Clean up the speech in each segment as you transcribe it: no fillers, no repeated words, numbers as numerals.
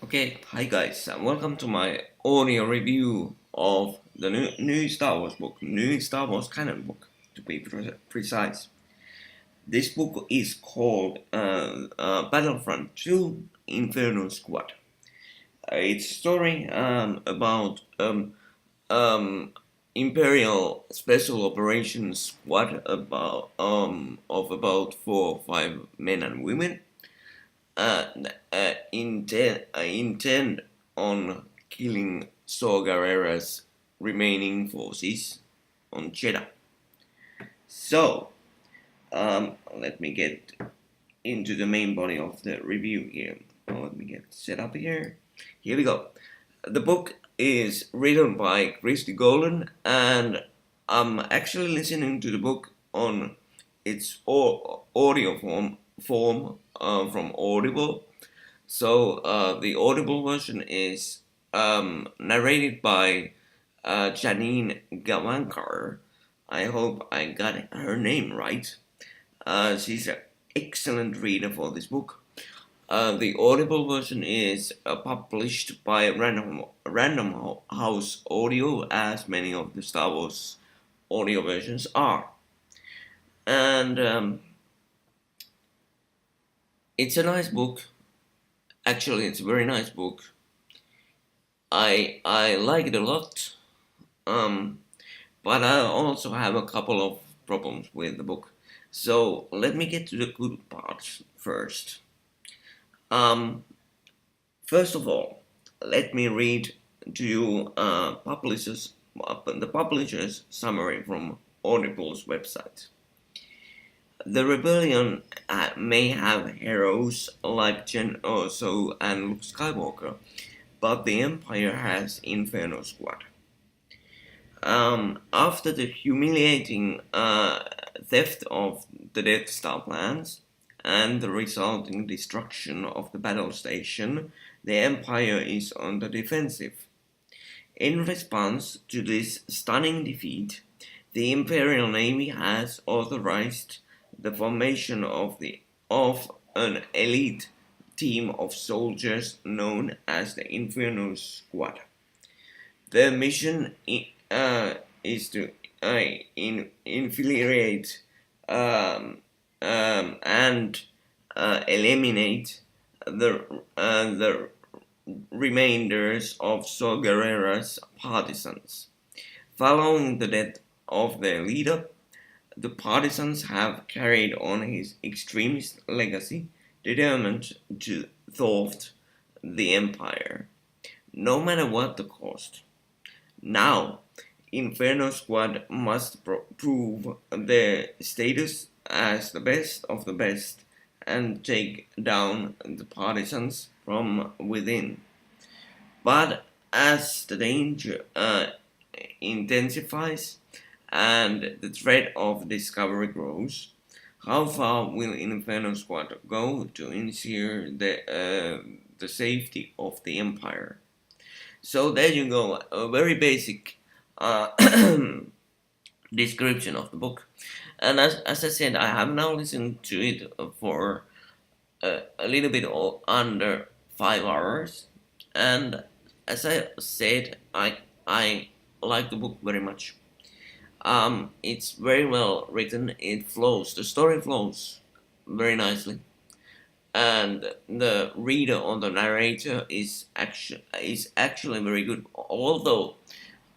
Okay, hi guys, and welcome to my audio review of the new Star Wars book, new Star Wars canon book, to be precise. This book is called Battlefront 2 Inferno Squad. It's a story about Imperial Special Operations Squad of about 4 or 5 men and women intend on killing Saw Gerrera's remaining forces on Jeddah. So, let me get into the main body of the review here. Let me get set up here. Here we go. The book is written by Christie Golden, and I'm actually listening to the book on its audio from Audible. So the Audible version is narrated by Janine Gavankar. I hope I got her name right. She's an excellent reader for this book. The Audible version is published by Random House Audio, as many of the Star Wars audio versions are. And it's a nice book. Actually, it's a very nice book. I like it a lot. Um, but I also have a couple of problems with the book. So let me get to the good parts first. Um, First of all, let me read to you the publisher's summary from Audible's website. The rebellion may have heroes like Jen Erso and Luke Skywalker, but the Empire has Inferno Squad. After the humiliating theft of the Death Star plans and the resulting destruction of the battle station, the Empire is on the defensive. In response to this stunning defeat, the Imperial Navy has authorized the formation of an elite team of soldiers known as the Inferno Squad. Their mission is to infiltrate and eliminate the remainders of Saw Gerrera's partisans. Following the death of their leader, the partisans have carried on his extremist legacy, determined to thwart the Empire, no matter what the cost. Now, Inferno Squad must prove their status as the best of the best and take down the partisans from within. But as the danger intensifies and the threat of discovery grows, how far will Inferno Squad go to ensure the safety of the Empire? So there you go, a very basic uh, description of the book. And as I said, I have now listened to it for a little bit under 5 hours, and as I said, I like the book very much. It's very well written. It flows. The story flows very nicely, and the reader or the narrator is actually very good. Although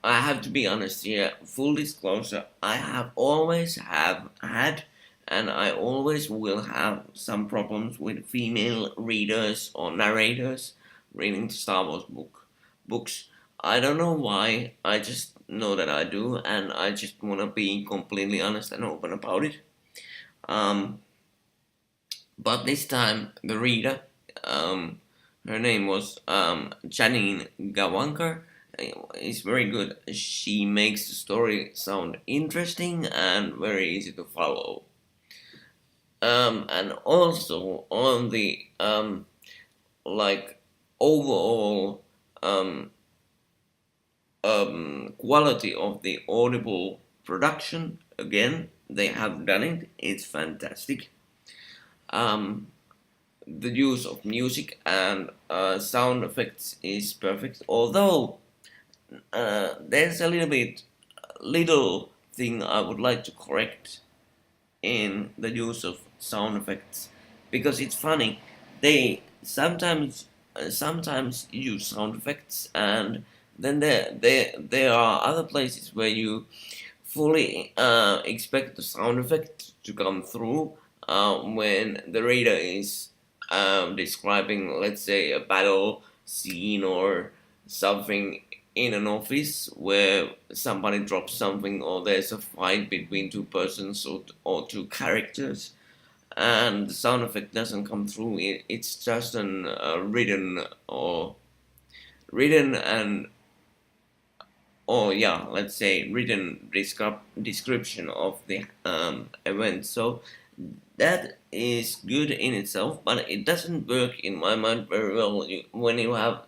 I have to be honest here, full disclosure, I have always have had and I always will have some problems with female readers or narrators reading Star Wars books. I don't know why, I just know that I do, and I just want to be completely honest and open about it. Um, but this time, the reader, her name was Janine Gawankar, is very good. She makes the story sound interesting and very easy to follow. And also on the like overall quality of the Audible production, again they have done it. It's fantastic. Um, the use of music and sound effects is perfect. Although there's a little thing I would like to correct in the use of sound effects, because it's funny. They sometimes use sound effects, and then there are other places where you fully expect the sound effect to come through when the reader is describing, let's say, a battle scene or something in an office where somebody drops something, or there's a fight between two persons or two characters, and the sound effect doesn't come through. It's just an written and or yeah, let's say written description of the event. So that is good in itself, but it doesn't work in my mind very well when you have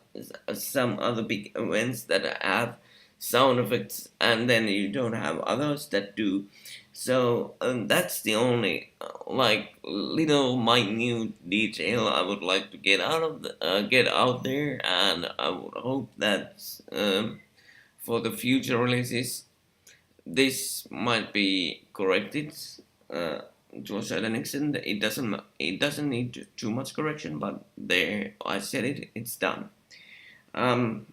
some other big events that have sound effects and then you don't have others that do. So that's the only like little minute detail I would like to get out there, and I would hope that for the future releases this might be corrected uh, to a certain extent. It doesn't need too much correction, but there I said it. It's done. Um,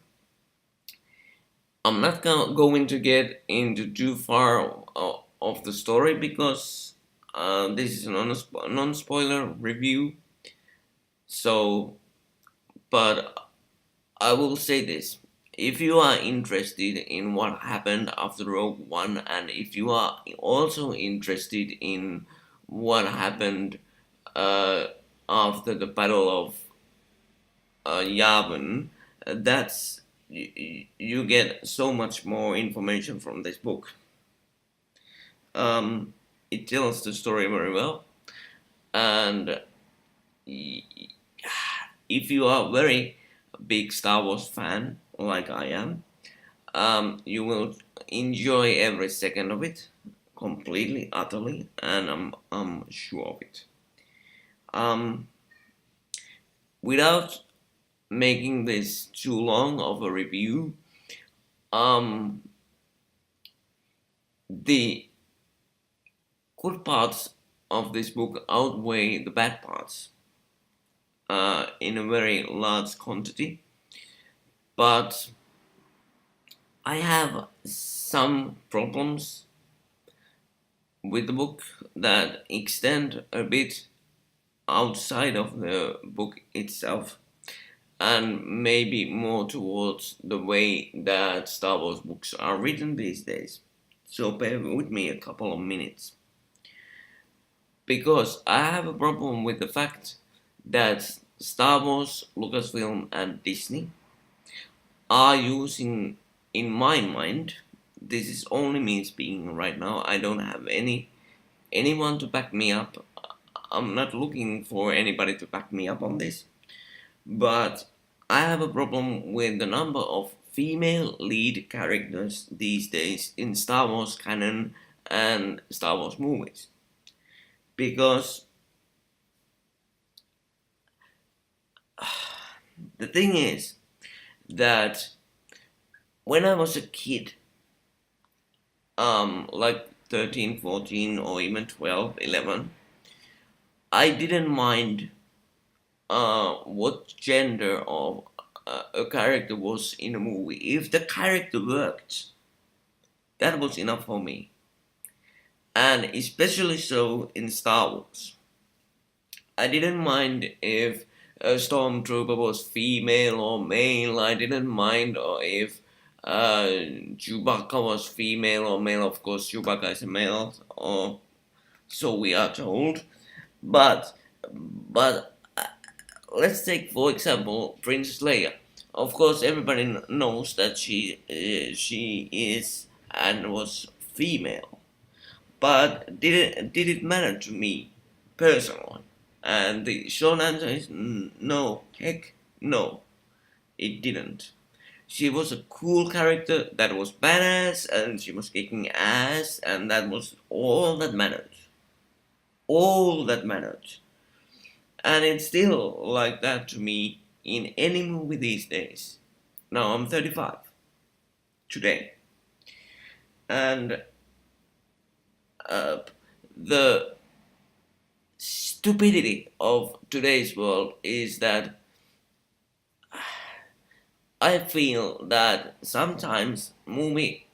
I'm not going to get into too far of the story because this is a non-spoiler review. So, but I will say this. If you are interested in what happened after Rogue One, and if you are also interested in what happened uh, after the Battle of Yavin, that's you get so much more information from this book. Um, it tells the story very well, and if you are a very big Star Wars fan like I am, you will enjoy every second of it completely, utterly, and I'm sure of it. Um, without making this too long of a review, um, the good parts of this book outweigh the bad parts in a very large quantity, but I have some problems with the book that extend a bit outside of the book itself, and maybe more towards the way that Star Wars books are written these days. So bear with me a couple of minutes. Because I have a problem with the fact that Star Wars, Lucasfilm, and Disney are using, in my mind, this is only me speaking right now. I don't have anyone to back me up. I'm not looking for anybody to back me up on this. But I have a problem with the number of female lead characters these days in Star Wars canon and Star Wars movies. Because the thing is that when I was a kid, like 13, 14, or even 12, 11, I didn't mind what gender of a character was in a movie. If the character worked, that was enough for me. And especially so in Star Wars. I didn't mind if a stormtrooper was female or male. I didn't mind or if Chewbacca was female or male. Of course, Chewbacca is a male, or so we are told. But but let's take for example Princess Leia. Of course, everybody knows that she is and was female. But did it matter to me personally? And the short answer is no. Heck no, it didn't. She was a cool character that was badass, and she was kicking ass, and that was all that mattered. All that mattered. and it's still like that to me in any movie these days. Now I'm 35 today, and uh, the stupidity of today's world is that I feel that sometimes movie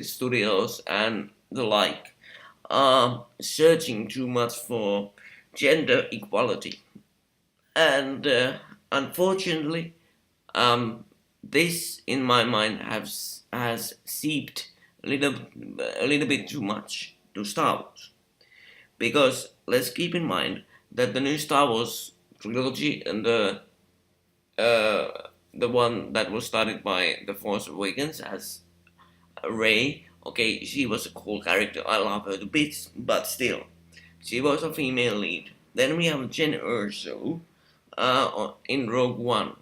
studios and the like are searching too much for gender equality, and unfortunately, um, this in my mind has seeped a little bit too much to Star Wars, because let's keep in mind that the new Star Wars trilogy and the one that was started by The Force Awakens as Rey. Okay, she was a cool character. I love her to bits, but still, she was a female lead. Then we have Jen Erso in Rogue One,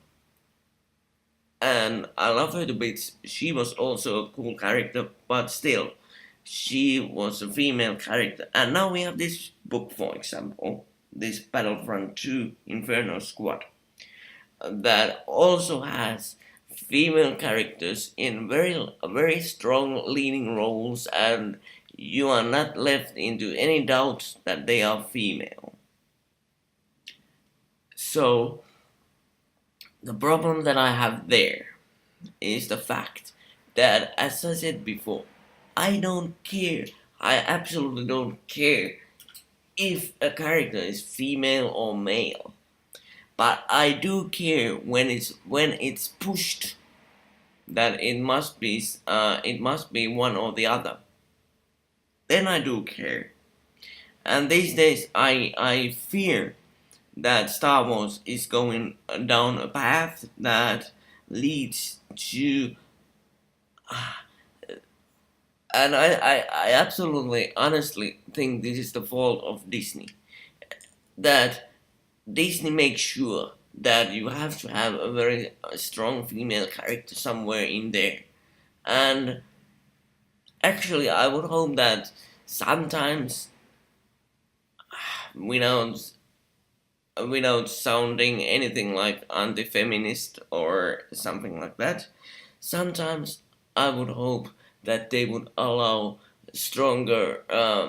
and I love her to bits. She was also a cool character, but still, she was a female character. And now we have this book, for example, this Battlefront 2 Inferno Squad, that also has female characters in very strong leading roles, and you are not left into any doubt that they are female. So the problem that I have there is the fact that, as I said before, I don't care. I absolutely don't care if a character is female or male. But I do care when it's pushed that it must be one or the other. Then I do care. And these days I fear that Star Wars is going down a path that leads to, and I absolutely honestly think this is the fault of Disney, that Disney makes sure that you have to have a very strong female character somewhere in there. And actually, I would hope that sometimes, without without sounding anything like anti-feminist or something like that, sometimes I would hope that they would allow stronger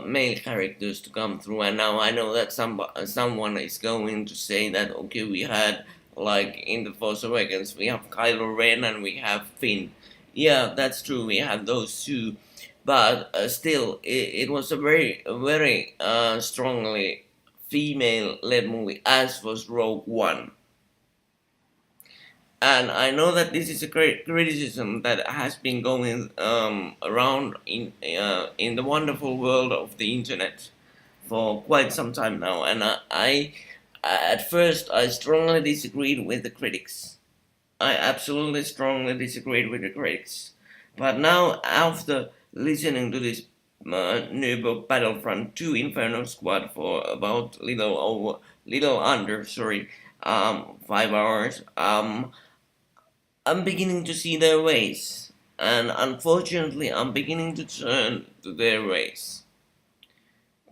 male characters to come through. And now I know that someone is going to say that, okay, we had, like in The Force Awakens, we have Kylo Ren and we have Finn. Yeah, that's true. We have those two, but still, it was a very strongly female-led movie, as was Rogue One. And I know that this is a great criticism that has been going around in the wonderful world of the internet for quite some time now. And I at first I strongly disagreed with the critics. I absolutely strongly disagreed with the critics. But now, after listening to this new book, Battlefront 2 Inferno Squad, for about little under, 5 hours, I'm beginning to see their ways. And unfortunately, I'm beginning to turn to their ways.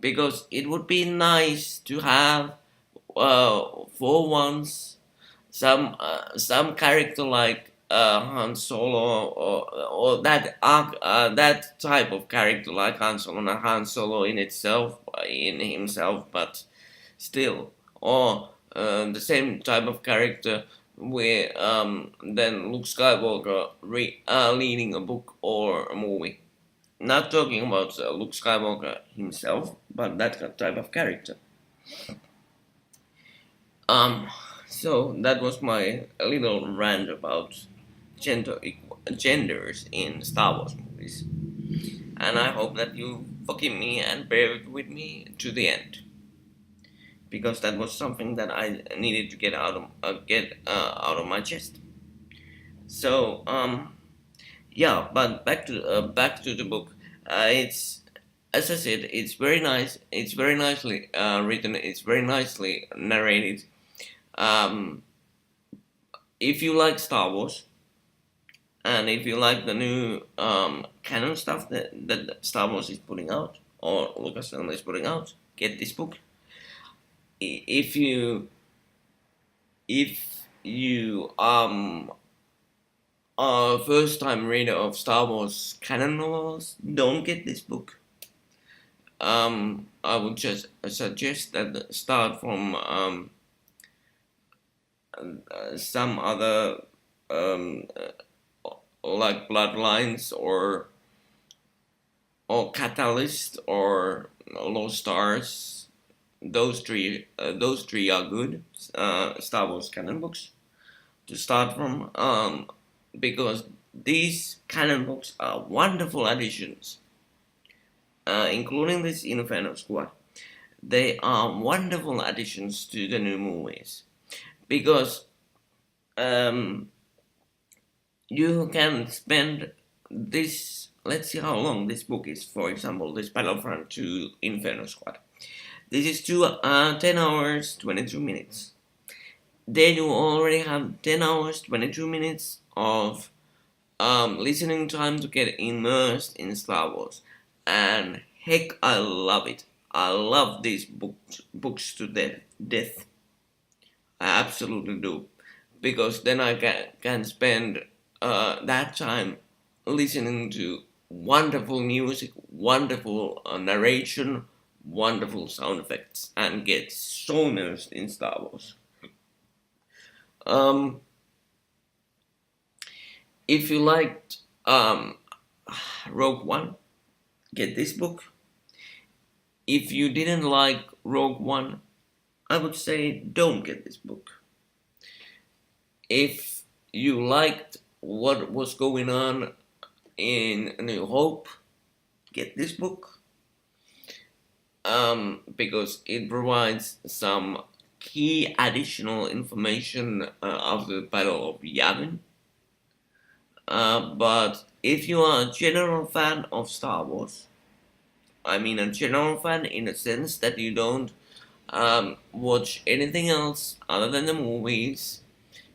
Because it would be nice to have, for once, some character like Han Solo, or that type of character like Han Solo, not Han Solo in himself, but still, or the same type of character where then Luke Skywalker leading a book or a movie. Not talking about Luke Skywalker himself, but that type of character. Um, so that was my little rant about genders in Star Wars movies, and I hope that you forgive me and bear with me to the end, because that was something that I needed to get out of my chest. So yeah, but back to the book. It's, as I said, it's very nice. It's very nicely written. It's very nicely narrated. Um, if you like Star Wars, and if you like the new canon stuff that, Star Wars is putting out, or Lucasfilm is putting out, get this book. if you are a first time reader of Star Wars canon novels, don't get this book. I would just suggest that start from some other um, like Bloodlines or Catalyst or Lost Stars. Those three are good Star Wars canon books to start from, because these canon books are wonderful additions, including this Inferno Squad. They are wonderful additions to the new movies because um, you can spend this. Let's see how long this book is. For example, this Battlefront 2 Inferno Squad. This is 10 hours 22 minutes. Then you already have 10 hours 22 minutes of listening time to get immersed in Star Wars, and heck, I love it. I love these books to death. I absolutely do, because then I can spend that time listening to wonderful music, wonderful narration, wonderful sound effects, and get so immersed in Star Wars. Um, if you liked Rogue One, get this book. If you didn't like Rogue One, I would say don't get this book. If you liked what was going on in New Hope, get this book, because it provides some key additional information of the Battle of Yavin. But if you are a general fan of Star Wars, I mean a general fan in the sense that you don't watch anything else other than the movies,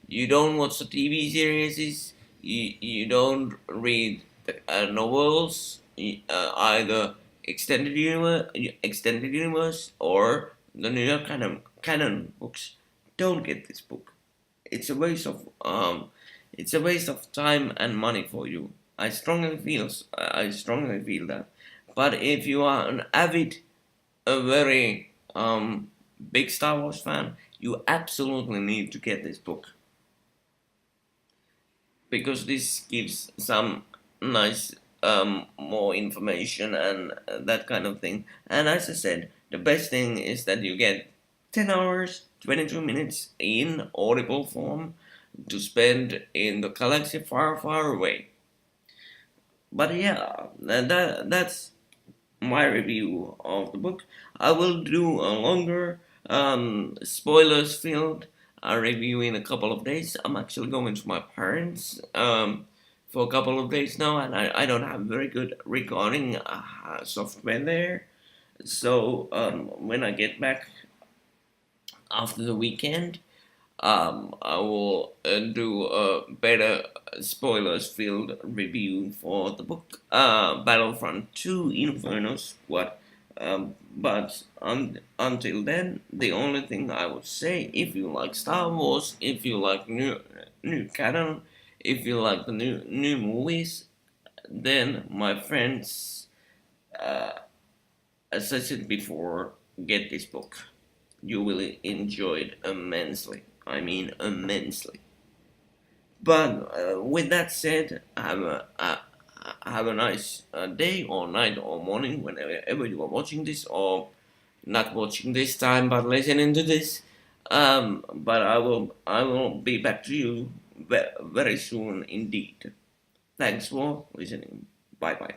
you don't watch the TV series, you don't read the novels, either extended universe or the New York canon books, don't get this book. It's a waste of time and money for you. I strongly feel that. But if you are an avid, a very big Star Wars fan, you absolutely need to get this book, because this gives some nice more information and that kind of thing. And as I said, the best thing is that you get 10 hours 22 minutes in audible form to spend in the galaxy far, far away. But yeah, that's my review of the book. I will do a longer spoilers filled review in a couple of days. I'm actually going to my parents for a couple of days now, and I don't have very good recording software there. So when I get back after the weekend, I will do a better spoilers filled review for the book Battlefront 2 Inferno Squad. But until then, the only thing I would say, if you like Star Wars, if you like new canon, if you like the new movies, then my friends, as I said before, get this book. You will enjoy it immensely. I mean immensely. But with that said, have a nice day or night or morning whenever you are watching this, or not watching this time but listening to this. But I will be back to you very soon indeed. Thanks for listening. Bye bye.